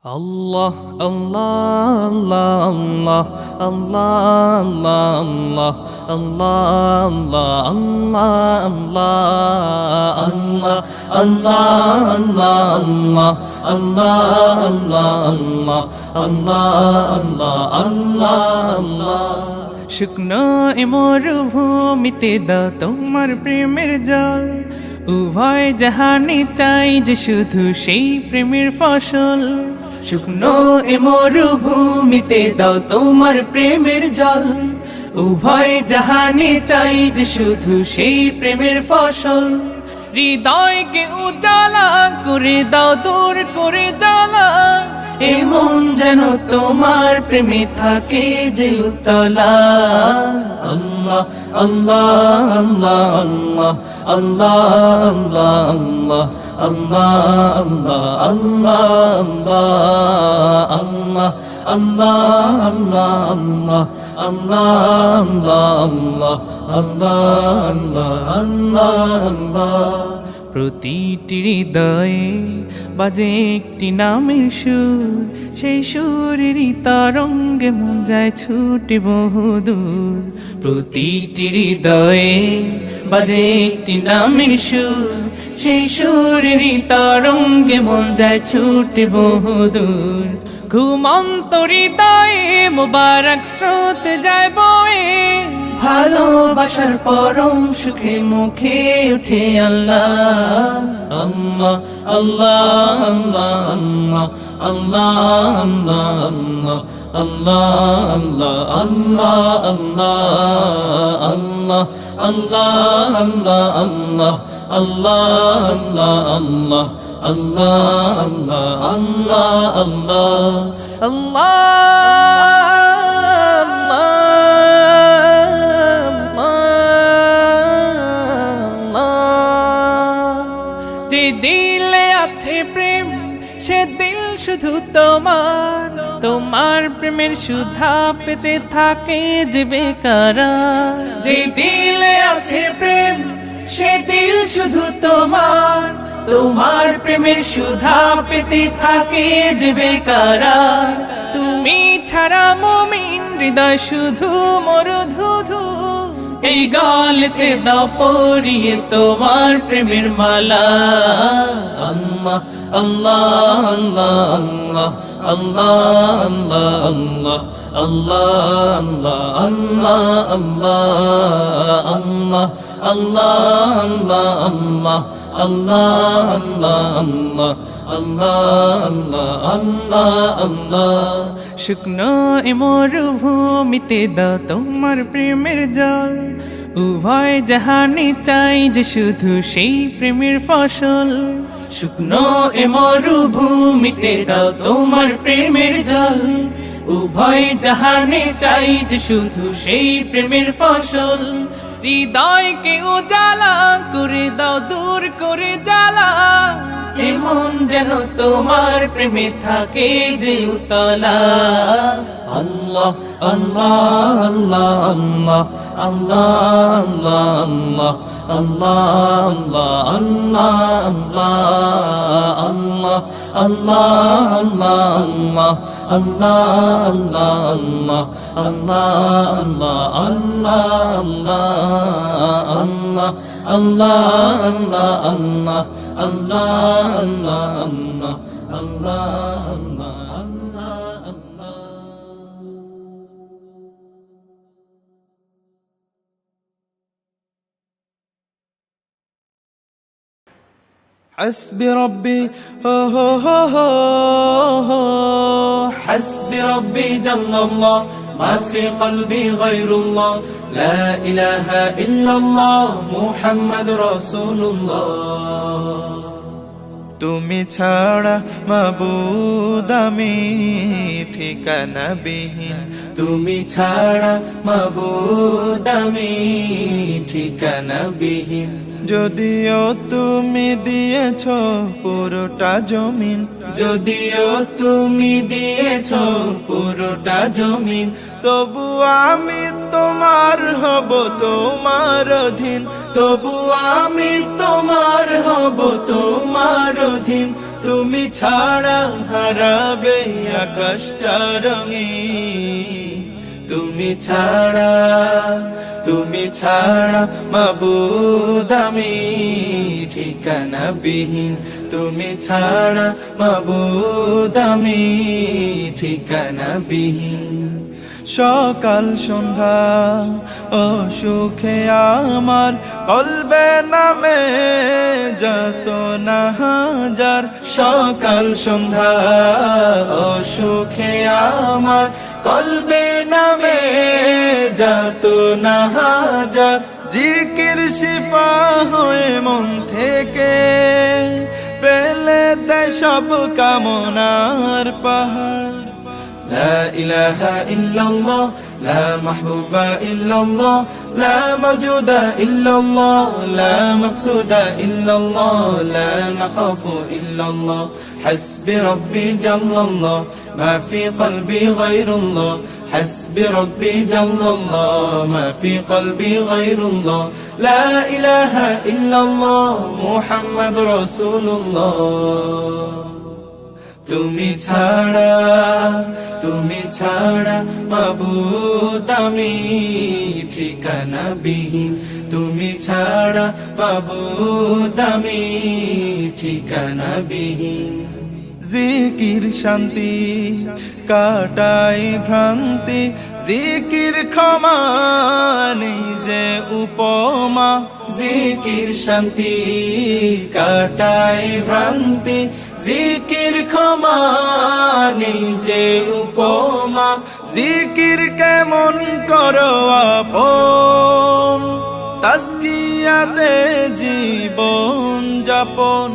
Allah, Allah, Allah, Allah, Allah, Allah, Allah, Allah, Allah, Allah, Allah, Allah, Allah, Allah. শুকনো এ মরুভূমিতে দাও তোমার প্রেমের জল, উভয় জাহানে চাই যে শুধু সেই প্রেমের ফসল। শুকনো এ মরুভূমিতে দাও তোমার প্রেমের জল, উভয় জাহানে চাই যে শুধু সেই প্রেমের ফসল। হৃদয়কে উজালা করে দাও, দূর করে জ্বালা, এমন যেন তোমার প্রেমে থাকে যে উতলা। আল্লাহ আল্লাহ আল্লাহ আল্লাহ আল্লাহ আল্লাহ আল্লাহ আল্লাহ আল্লাহ আল্লাহ আল্লাহ আল্লাহ আল্লাহ আল্লাহ আল্লাহ আল্লাহ। প্রতিটি হৃদয়ে বাজে একটি নামের সুর, সেই সুরেরই তরঙ্গে মন যায় ছুটে বহুদূর। প্রতিটি হৃদয়ে বাজে একটি নামের সুর, সেই সুরেরই তরঙ্গে মন যায় ছুটে বহুদূর। ঘুমন্ত হৃদয়ে মোবারক স্রোত যায় বয়ে, ভালোবাসার পরম সুখে মুখে উঠে আল্লাহ আল্লাহ আল্লাহ আল্লাহ আল্লাহ আল্লাহ আল্লাহ আল্লাহ আল্লাহ আল্লাহ আল্লাহ আল্লাহ আল্লাহ আল্লাহ আল্লাহ আল্লাহ যে দিলে আছে প্রেম সে দিল শুধু তোমার, তোমার প্রেমের সুধা পেতে থাকে যে বেকারার। যে দিলে আছে প্রেম সে দিল শুধু তোমার, তোমার প্রেমের সুধা পেতে থাকে যে বেকারার। তুমি ছাড়া মুমিন হৃদয় শুধু মরুধুধু, এই গলেতে দাও পরিয়ে তোমার প্রেমের মালা। আল্লাহ আল্লাহ আল্লাহ আল্লাহ আল্লাহ আল্লাহ আল্লাহ আল্লাহ আল্লাহ আল্লাহ আল্লাহ আল্লাহ আল্লাহ। শুকনো এ মরুভূমিতে দাও তোমার প্রেমের জল, উভয় জাহানে চাই যে শুধু সেই প্রেমের ফসল। শুকনো এ মরুভূমিতে দাও তোমার প্রেমের জল, উভয় জাহানে চাই যে শুধু সেই প্রেমের ফসল। হৃদয়কে উজালা করে দাও, দূর করে জ্বালা, এমন যেন তোমার প্রেমে থাকে যে উতলা। আল্লাহ আল্লাহ আল্লাহ আল্লাহ আল্লাহ আল্লাহ আল্লাহ আল্লাহ আল্লাহ আল্লাহ আল্লাহ আল্লাহ আল্লাহ حسبي ربي حسبي ربي جل الله ما في قلبي غير الله لا إله إلا الله محمد رسول الله তুমি ছাড়া মাবুদ আমি ঠিকানা বিহীন, তুমি ছাড়া মাবুদ আমি ঠিকানা বিহীন। যদিও তুমি দিয়েছ পুরোটা জমিন, যদিও তুমি দিয়েছ পুরোটা জমিন, তবু আমি তোমার হব, তোমার অধীন। তবু আমি তোমার হব, তোমার অধীন। তুমি ছাড়া হারাবে আকাশটা রঙিন, তুমি ছাড়া মাবুদ আমি ঠিকানা বিহীন, তুমি ছাড়া মাবুদ আমি ঠিকানা বিহীন। সকাল সন্ধ্যা ও সুখে আমার কলবে নামে যত না হাজার, সকাল সন্ধ্যা ও সুখে আমার কলবে নামে যত না হাজার, জিকির শিফা হয়ে মন থেকে ফেলে দেয় সব কামনার পাহাড়। لا إله إلا الله لا محبوب إلا الله لا موجود إلا الله لا مقصود إلا الله لا نخاف إلا الله حسبي ربي جل الله ما في قلبي غير الله حسبي ربي جل الله ما في قلبي غير الله لا إله إلا الله محمد رسول الله তুমি ছাড়া মাবুদ আমি ঠিকানা বিহীন, তুমি ছাড়া মাবুদ আমি ঠিকানা বিহীন। জিকির শান্তি কাটাই ভ্রান্তি, জিকির ক্ষমা নেই যে উপমা, জিকির শান্তি কাটাই ভ্রান্তি, জিকির ক্ষমা নেই যে উপমা, জিকির কেমন করো আপন তাসকিয়াতে জীবন যাপন।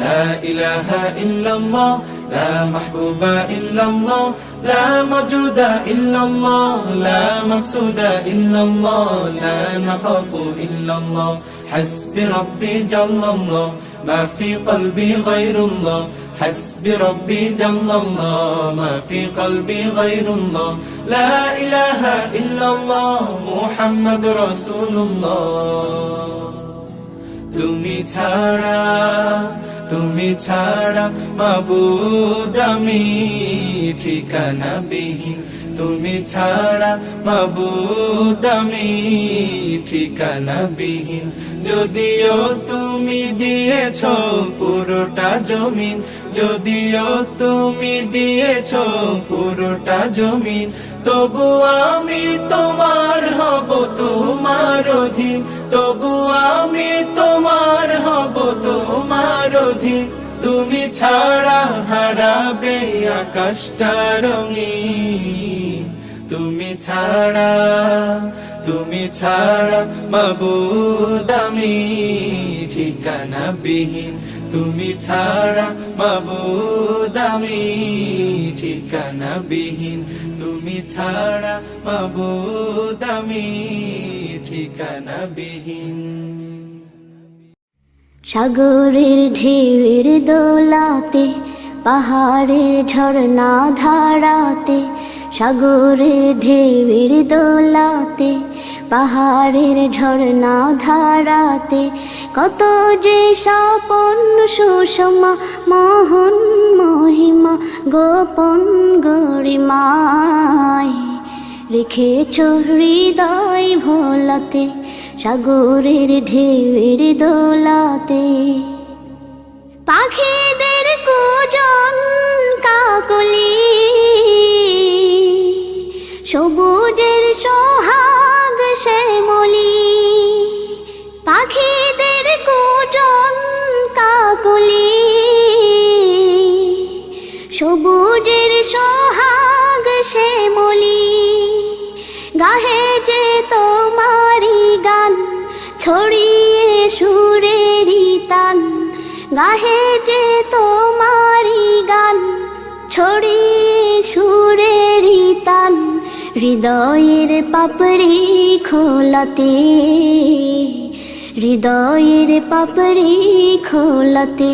لا إله إلا الله لا محبوب إلا الله لا موجود إلا الله لا مقصود إلا الله لا نخاف إلا الله حسبي ربي جل الله ما في قلبي غير الله حسبي ربي جل الله ما في قلبي غير الله لا إله إلا الله محمد رسول الله তুমি ছাড়া মাবুদ আমি ঠিকানা বিহীন, তুমি ছাড়া মাবুদ আমি ঠিকানা বিহীন। যদিও তুমি দিয়েছ পুরোটা জমিন, যদিও তুমি দিয়েছ পুরোটা জমিন, তবু আমি তোমার হব তোমার অধীন, তবু আমি তোমার হব তোমার অধীন। তুমি ছাড়া হারাবে আকাশটা রঙিন, তুমি ছাড়া মাবুদ আমি ঠিকানা বিহীন, তুমি ছাড়া মাবুদ আমি ঠিকানা বিহীন, তুমি ছাড়া মাবুদ আমি ঠিকানা বিহীন। সাগরের ঢেউয়ের দোলাতে, পাহাড়ের ঝর্ণা ধারাতে, সাগরের ঢেউয়ের দোলাতে, পাহাড়ের ঝর্ণা ধারাতে, কত যে স্বপন সুষমা মোহন মহিমা গোপন গরিমায় রেখেছ হৃদয় ভোলাতে, সাগরের ঢেউয়ের দোলাতে। পাখিদের কুজন কাকলি, সবুজের সোহাগ শ্যামলি, পাখিদের কুজন কাকলি, সবুজের সোহাগ শ্যামলি, গাহে যে তোমারি গান ছড়িয়ে সুরেরি তান, গাহে যে তোমারি গান ছড়িয়ে সুরেরি তান, হৃদয়ের পাপড়ি খোলাতে, হৃদয়ের পাপড়ি খোলাতে,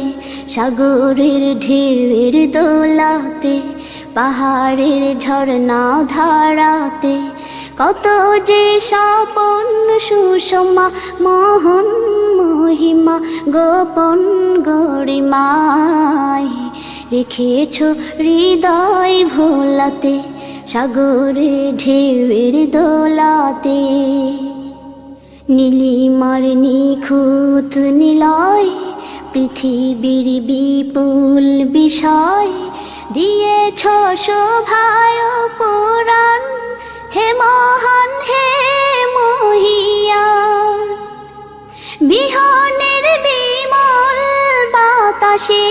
সাগরের ঢেউয়ের দোলাতে, পাহাড়ের ঝর্ণা ধারাতে, কত যে স্বপন সুষমা মোহন মহিমা গোপন গরিমা রেখেছ হৃদয় ভোলাতে, সাগরে ঢেউয়ের দোলাতে। নীলিমার নিখুঁত নিলয়, পৃথিবীর বিপুল বিষয়, দিয়েছ শোভায় পুরাণ, হে মহান হে মহিয়ান। বিহনের বিমল বাতাসে,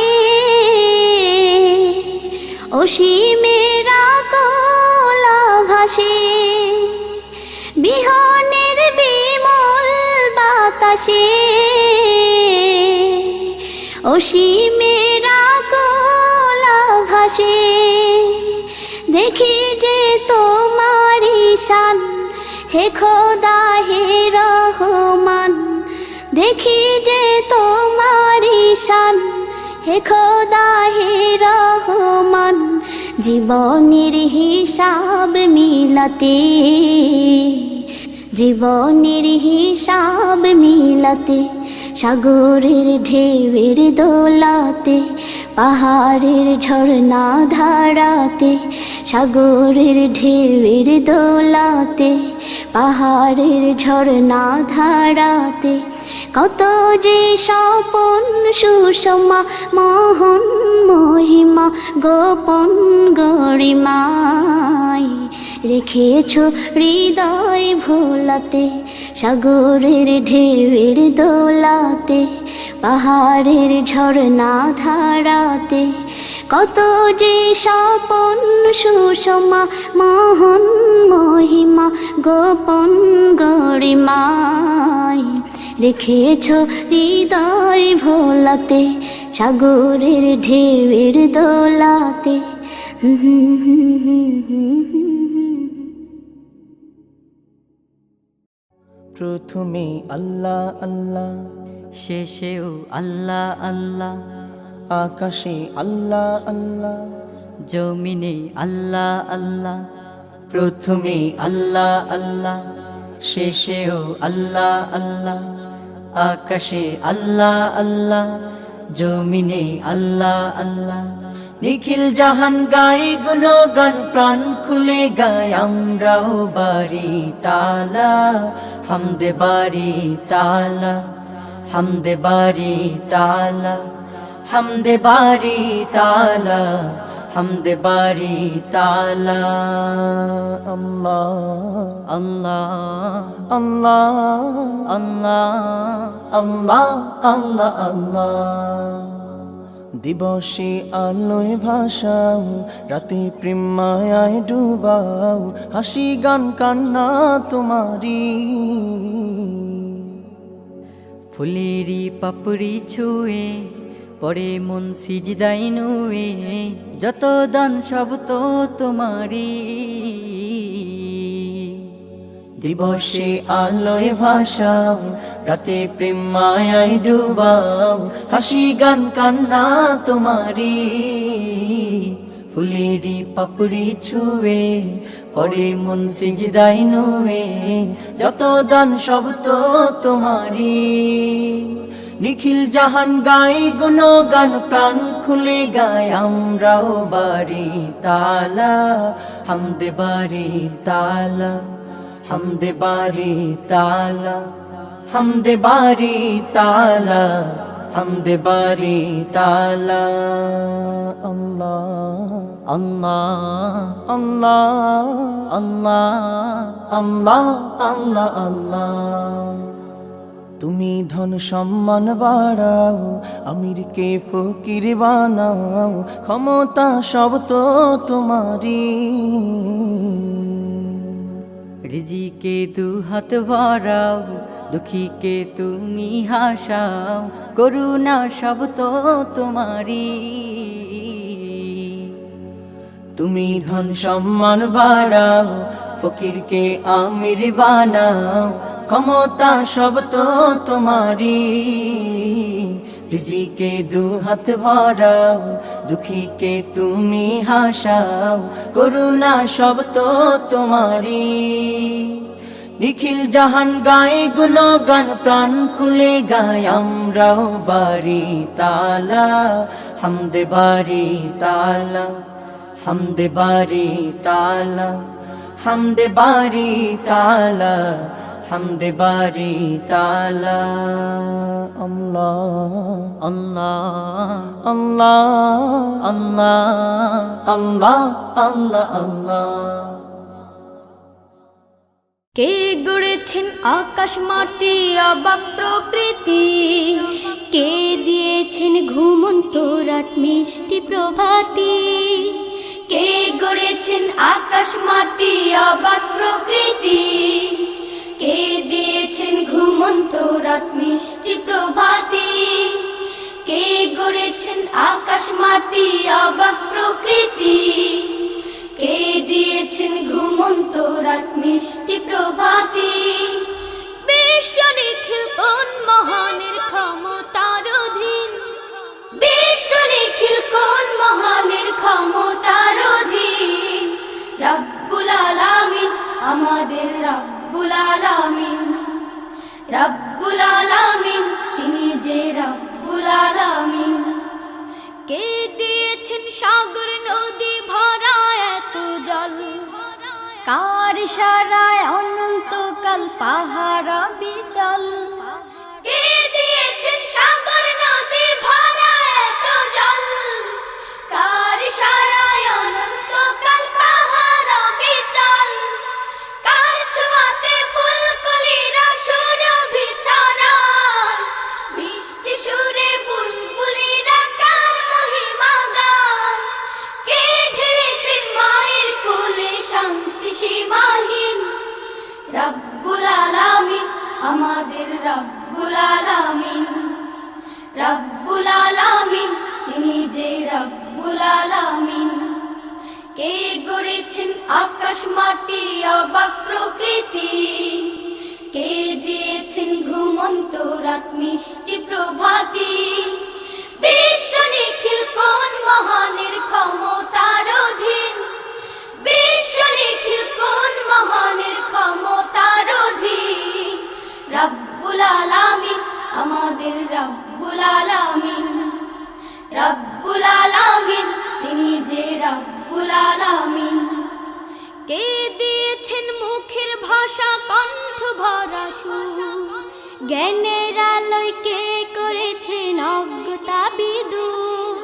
অসীমের আকুল আভাসে। বিহনের বিমল বাতাসে, অসীমের আকুল আভাসে। দেখি যে তোমারি শান, হে খোদা হে রহমান। দেখি যে তোমারি শান, হে খোদা হে রহমান। জীবনের হিসাব মিলাতে, জীবনের হিসাব মিলাতে, সাগরের ঢেউয়ের দোলাতে, পাহাড়ের ঝর্ণা ধারাতে। সাগরের ঢেউয়ের দোলাতে, পাহাড়ের ঝর্ণা ধারাতে। কত যে স্বপন সুষমা, মোহন মহিমা গোপন গরিমায়। রেখেছ হৃদয় ভোলাতে, সাগরের ঢেউয়ের দোলাতে, পাহাড়ের ঝর্ণা ধারাতে। কত যে স্বপন সুষমা, মোহন মহিমা গোপন গরিমায়। রেখেছ হৃদয় ভোলাতে, সাগরের ঢেউয়ের দোলাতে। প্রথমে আল্লাহ আল্লাহ, শেষেও আল্লাহ আল্লাহ, আকাশে আল্লাহ আল্লাহ, জমিনে আল্লাহ আল্লাহ। প্রথমে আল্লাহ আল্লাহ, শেষেও আল্লাহ আল্লাহ, আকাশে আল্লাহ আল্লাহ, জমিনে আল্লাহ আল্লাহ। নিখিল জাহান গাই গুণগান, প্রাণ খুলে গাই আমরাও বাড়ি তালা। হামদে বাড়ি তালা, হামদে বাড়ি তালা, হামদে বাড়ি তালা, হামদে বাড়ি তালা। আল্লাহ আল্লাহ আল্লাহ আল্লাহ আল্লাহ আল্লাহ আল্লাহ। দিবসে আলোয় ভাসাও, রাতে প্রেম মায়ায় ডুবাও, হাসি গান কান্না তোমারি। ফুলেরি পাপড়ি ছুঁয়ে পরে মন সিজদাই নুয়ে, যত দান সব তো তোমারি। দিবসে আলোয় ভাসাও, রাতে প্রেম মায়ায় ডুবাও, হাসি গান কান্না তোমারি। ফুলেরি পাপড়ি ছুঁয়ে পরে মন সিজদাই নুয়ে, যত দান সব তো তোমারি। নিখিল জাহান গাই গুণগান, প্রাণ খুলে গাই আমরাও বাড়ি তালা। হামদে বাড়ি তালা, হামদে বাড়ি তালা, হামদে বাড়ি তালা, হামদে বাড়ি তালা। আল্লাহ আল্লাহ আল্লাহ আল্লাহ আল্লাহ আল্লাহ আল্লাহ। তুমি ধন সম্মান বাড়াও, আমিরকে ফকির বানাও, ক্ষমতা সব তো তোমারি। রিজিকে দু হাত ভরাও, দুঃখীকে তুমি হাসাও, করুণা সব তো তোমারি। তুমি ধন সম্মান বাড়াও, ফকিরকে আমির বানাও, ক্ষমতা সব তো তোমারি। রিজিকে দু হাত ভরাও, দুঃখীকে তুমি হাসাও, করুণা সব তো তোমারি। নিখিল জাহান গাই গুণগান, প্রাণ খুলে গাই আমরাও বাড়ি তালা। হামদে বারি তালা, হামদে বারি তালা, হামদে বারি তালা, হামদে বারি তালা। আল্লাহ আল্লাহ আল্লাহ আল্লাহ আল্লাহ আল্লাহ আল্লাহ। কে গড়েছেন আকাশ মাটি অবাক প্রকৃতি, কে দিয়েছেন ঘুমন্ত রাত মিষ্টি প্রভাতি। কে গড়েছেন আকাশ মাটি অবাক প্রকৃতি, কে দিয়েছেন ঘুমন্ত রাত মিষ্টি প্রভাতি। কে গড়েছেন আকাশ মাটি অবাক প্রকৃতি, কে দিয়েছেন ঘুমন্ত রাত মিষ্টি প্রভাতি। বিশ্ব নিখিল কোন মহানের ক্ষমতার অধীন, বিশ্ব নিখিল কোন মহানের ক্ষমতার অধীন। রব্বুল আলামিন আমাদের রব্বুল আলামিন, রব্বুল আলামিন তিনি যে রব্বুল আলামিন। কে দিয়েছেন সাগর নদী ভরা এত জল, কার ইশারায় অনন্তকাল পাহাড় বিচল। কে দিয়েছেন সাগর নদী ভরা এত জল, কার ইশারায় অনন্তকাল পাহাড় বিচল। কার ছোঁয়াতে ফুলকলিরা সুরভি ছড়ায়, মিষ্টি সুরে বুলবুলিরা কার মহিমা গায়। কে ঢেলেছেন মায়ের কোলে শান্তি সীমাহীন, রব্বুল আলামিন আমাদের রব্বুল আলামিন, রব্বুল আলামিন তিনি যে রব্বুল আলামিন। কে গড়েছেন আকাশ মাটি অবাক প্রকৃতি, কে দিয়েছেন ঘুমন্ত রাত মিষ্টি প্রভাতি। বিশ্ব নিখিল কোন মহানের ক্ষমতার অধীন, বিশ্ব নিখিল কোন মহানের ক্ষমতার অধীন। রব্বুল আলামিন আমাদের রব্বুল আলামিন, রব্বুল আলামিন তিনি যে রব্বুল আলামিন। কে দিয়েছেন মুখের ভাষা কণ্ঠ ভরা সুর, জ্ঞানের আলোয় কে করেছেন অজ্ঞতা বিদূর।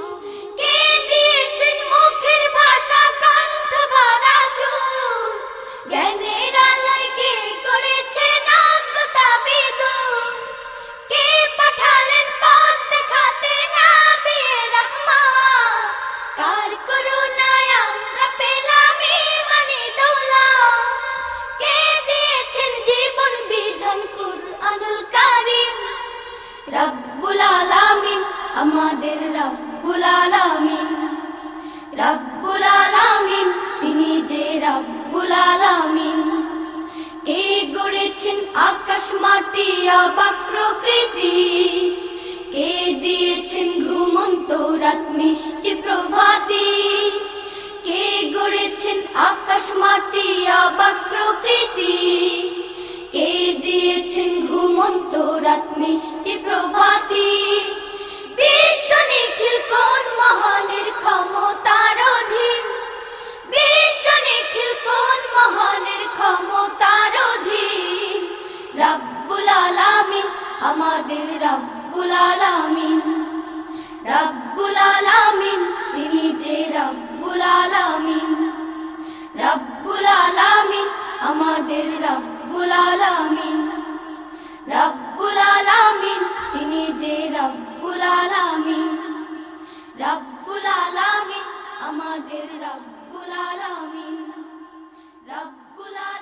কে দিয়েছেন মুখের ভাষা কণ্ঠ ভরা সুর, জ্ঞানের আলোয় কে করেছেন অজ্ঞতা বিদূর। কে পাঠালেন পথ দেখাতে নবিয়ে রহমান, কার করুণায় আমরা পেলাম ঈমানি দৌলত। কে দিয়েছেন জীবন বিধান কুরআনুল কারীম, রব্বুল আলামিন আমাদের রব্বুল আলামিন, রব্বুল আলামিন তিনি যে রব্বুল আলামিন। কে গড়েছেন আকাশ মাটি অবাক প্রকৃতি, কে দিয়েছেন ঘুমন্ত রাত মিষ্টি প্রভাতি। কে গড়েছেন আকাশ মাটি অবাক প্রকৃতি, কে দিয়েছেন ঘুমন্ত রাত মিষ্টি প্রভাতি। বিশ্ব নিখিল কোন মহানের ক্ষমতার অধীন, বিশ্ব নিখিল কোন মহানের ক্ষমতার অধীন। রব্বুল আলামিন আমাদের রব্বুল আলামিন, রব্বুল আলামিন তিনি যে রব্বুল আলামিন, রব্বুল আলামিন আমাদের রব্বুল আলামিন, রব্বুল আলামিন তিনি যে রব্বুল আলামিন, রব্বুল আলামিন আমাদের রব্বুল আলামিন, রব্বুল আলামিন।